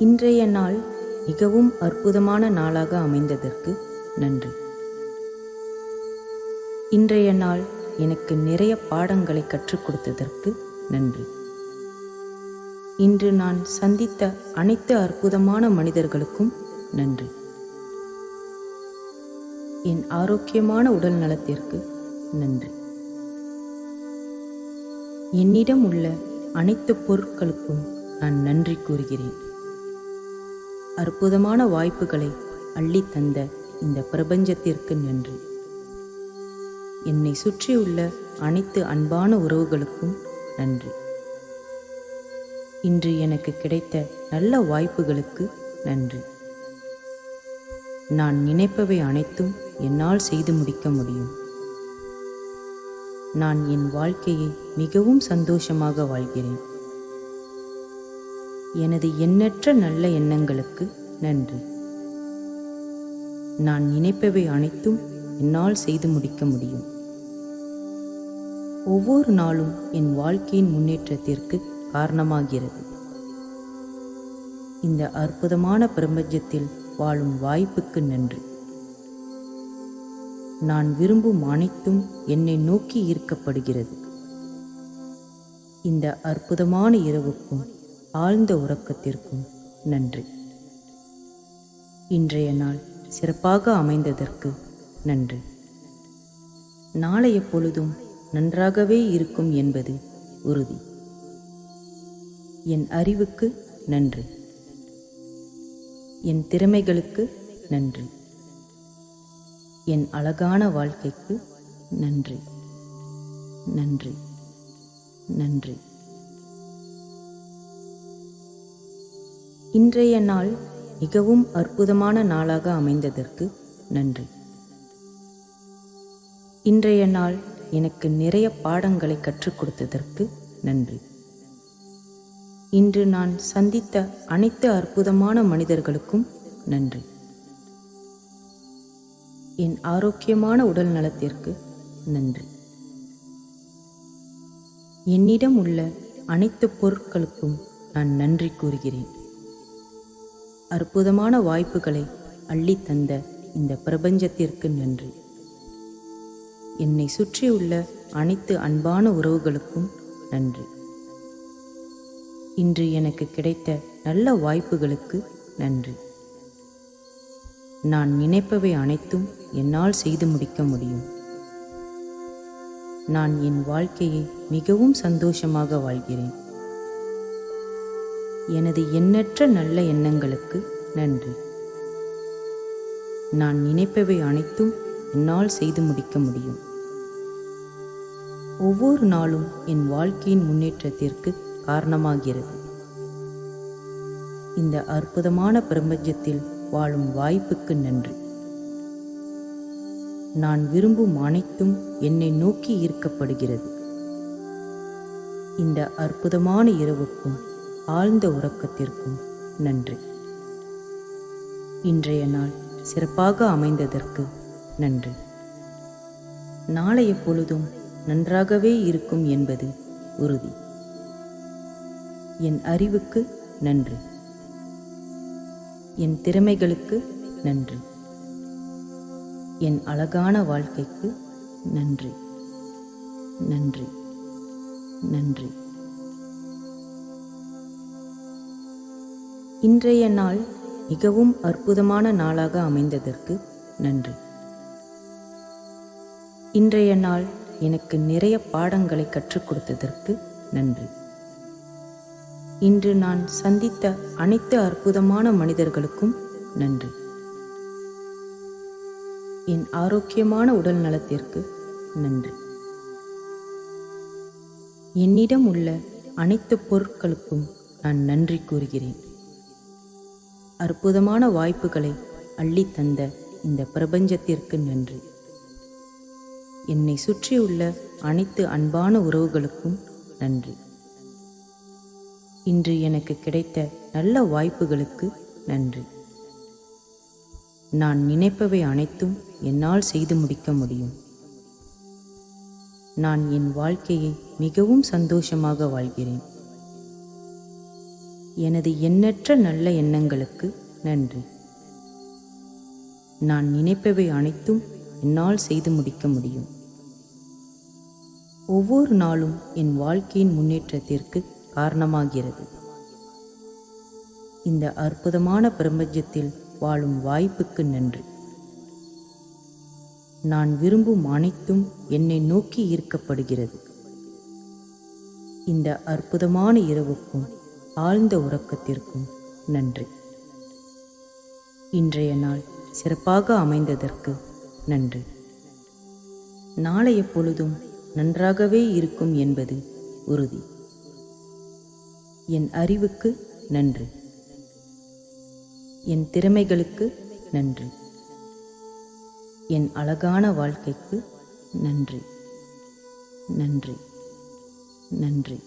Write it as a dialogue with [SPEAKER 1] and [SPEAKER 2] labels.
[SPEAKER 1] இன்றைய நாள் மிகவும் அற்புதமான நாளாக அமைந்ததற்கு நன்றி. இன்றைய நாள் எனக்கு நிறைய பாடங்களை கற்றுக் கொடுத்ததற்கு நன்றி. இன்று நான் சந்தித்த அனைத்து அற்புதமான மனிதர்களுக்கும் நன்றி. என் ஆரோக்கியமான உடல் நலத்திற்கு நன்றி. என்னிடம் உள்ள அனைத்து பொருட்களுக்கும் நான் நன்றி கூறுகிறேன். அற்புதமான வாய்ப்புகளை அள்ளி தந்த இந்த பிரபஞ்சத்திற்கு நன்றி. என்னை சுற்றியுள்ள அனைத்து அன்பான உறவுகளுக்கும் நன்றி. இன்று எனக்கு கிடைத்த நல்ல வாய்ப்புகளுக்கு நன்றி. நான் நினைப்பவை அனைத்தும் என்னால் செய்து முடிக்க முடியும். நான் என் வாழ்க்கையை மிகவும் சந்தோஷமாக வாழ்கிறேன். எனது எண்ணற்ற நல்ல எண்ணங்களுக்கு நன்றி. நான் நினைப்பவை அனைத்தும் என்னால் செய்து முடிக்க முடியும். ஒவ்வொரு நாளும் என் வாழ்க்கையின் முன்னேற்றத்திற்கு காரணமாகிறது. இந்த அற்புதமான பிரபஞ்சத்தில் வாழும் வாய்ப்புக்கு நன்றி. நான் விரும்பும் அனைத்தும் என்னை நோக்கி ஈர்க்கப்படுகிறது. இந்த அற்புதமான இரவுக்கும் ஆழ்ந்த உறக்கத்திற்கும் நன்றி. இன்றைய நாள் சிறப்பாக அமைந்ததற்கு நன்றி. நாளைய பொழுதும் நன்றாகவே இருக்கும் என்பது உறுதி. என் அறிவுக்கு நன்றி. என் திறமைகளுக்கு நன்றி. என் அழகான வாழ்க்கைக்கு நன்றி. நன்றி. நன்றி. இன்றைய நாள் மிகவும் அற்புதமான நாளாக அமைந்ததற்கு நன்றி. இன்றைய நாள் எனக்கு நிறைய பாடங்களை கற்றுக் கொடுத்ததற்கு நன்றி. இன்று நான் சந்தித்த அனைத்து அற்புதமான மனிதர்களுக்கும் நன்றி. என் ஆரோக்கியமான உடல் நலத்திற்கு நன்றி. என்னிடம் உள்ள அனைத்து பொருட்களுக்கும் நான் நன்றி கூறுகிறேன். அற்புதமான வாய்ப்புகளை அள்ளி தந்த இந்த பிரபஞ்சத்திற்கு நன்றி. என்னை சுற்றியுள்ள அனைத்து அன்பான உறவுகளுக்கும் நன்றி. இன்று எனக்கு கிடைத்த நல்ல வாய்ப்புகளுக்கு நன்றி. நான் நினைப்பவை அனைத்தும் என்னால் செய்து முடிக்க முடியும். நான் என் வாழ்க்கையை மிகவும் சந்தோஷமாக வாழ்கிறேன். எனது எண்ணற்ற நல்ல எண்ணங்களுக்கு நன்றி. நான் நினைப்பவை அனைத்தும் என்னால் செய்து முடிக்க முடியும். ஒவ்வொரு நாளும் என் வாழ்க்கையின் முன்னேற்றத்திற்கு காரணமாகிறது. இந்த அற்புதமான பிரபஞ்சத்தில் வாழும் வாய்ப்புக்கு நன்றி. நான் விரும்பும் அனைத்தும் என்னை நோக்கி ஈர்க்கப்படுகிறது. இந்த அற்புதமான இரவுக்கும் ஆழ்ந்த உறக்கத்திற்கும் நன்றி. இன்றைய நாள் சிறப்பாக அமைந்ததற்கு நன்றி. நாளைய பொழுதும் நன்றாகவே இருக்கும் என்பது உறுதி. என் அறிவுக்கு நன்றி. என் திறமைகளுக்கு நன்றி. என் அழகான வாழ்க்கைக்கு நன்றி. நன்றி. நன்றி. இன்றைய நாள் மிகவும் அற்புதமான நாளாக அமைந்ததற்கு நன்றி. இன்றைய நாள் எனக்கு நிறைய பாடங்களை கற்றுக் கொடுத்ததற்கு நன்றி. இன்று நான் சந்தித்த அனைத்து அற்புதமான மனிதர்களுக்கும் நன்றி. என் ஆரோக்கியமான உடல் நலத்திற்கு நன்றி. என்னிடம் உள்ள அனைத்து பொருட்களுக்கும் நான் நன்றி கூறுகிறேன். அற்புதமான வாய்ப்புகளை அள்ளி தந்த இந்த பிரபஞ்சத்திற்கு நன்றி. என்னை சுற்றியுள்ள அனைத்து அன்பான உறவுகளுக்கும் நன்றி. இன்று எனக்கு கிடைத்த நல்ல வாய்ப்புகளுக்கு நன்றி. நான் நினைப்பவை அனைத்தும் என்னால் செய்து முடிக்க முடியும். நான் என் வாழ்க்கையை மிகவும் சந்தோஷமாக வாழ்கிறேன். எனது எண்ணற்ற நல்ல எண்ணங்களுக்கு நன்றி. நான் நினைப்பவை அனைத்தும் என்னால் செய்து முடிக்க முடியும். ஒவ்வொரு நாளும் என் வாழ்க்கையின் முன்னேற்றத்திற்கு காரணமாகிறது. இந்த அற்புதமான பிரபஞ்சத்தில் வாழும் வாய்ப்புக்கு நன்றி. நான் விரும்பும் அனைத்தும் என்னை நோக்கி ஈர்க்கப்படுகிறது. இந்த அற்புதமான இரவுக்கும் ஆழ்ந்த உறக்கத்திற்கும் நன்றி. இன்றைய நாள் சிறப்பாக அமைந்ததற்கு நன்றி. நாளைய பொழுதும் நன்றாகவே இருக்கும் என்பது உறுதி. என் அறிவுக்கு நன்றி. என் திறமைகளுக்கு நன்றி. என் அழகான வாழ்க்கைக்கு நன்றி. நன்றி. நன்றி.